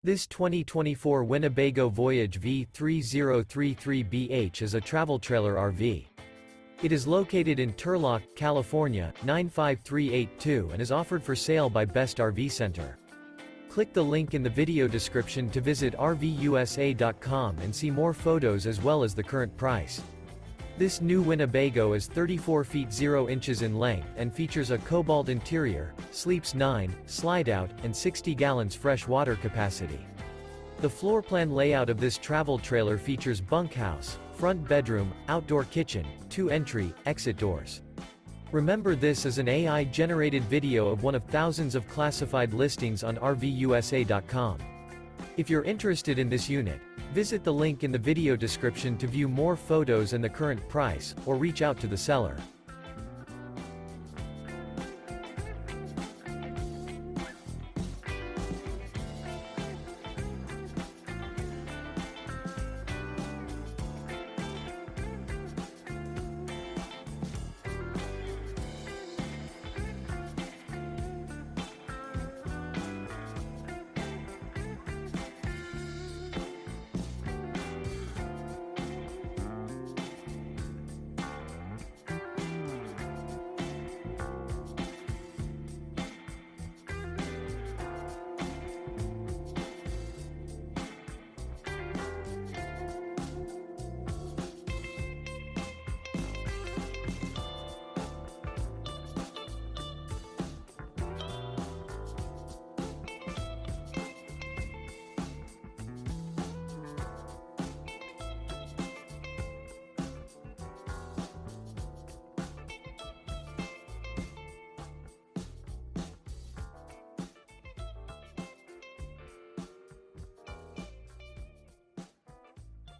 This 2024 Winnebago Voyage V3033BH is a travel trailer RV. It is located in Turlock, California, 95382 and is offered for sale by Best RV Center. Click the link in the video description to visit RVUSA.com and see more photos as well as the current price. This new Winnebago is 34 feet 0 inches in length and features a Cobalt interior, sleeps 9, slide-out, and 60 gallons fresh water capacity. The floor plan layout of this travel trailer features bunkhouse, front bedroom, outdoor kitchen, 2 entry, exit doors. Remember, this is an AI-generated video of one of thousands of classified listings on RVUSA.com. If you're interested in this unit, visit the link in the video description to view more photos and the current price, or reach out to the seller.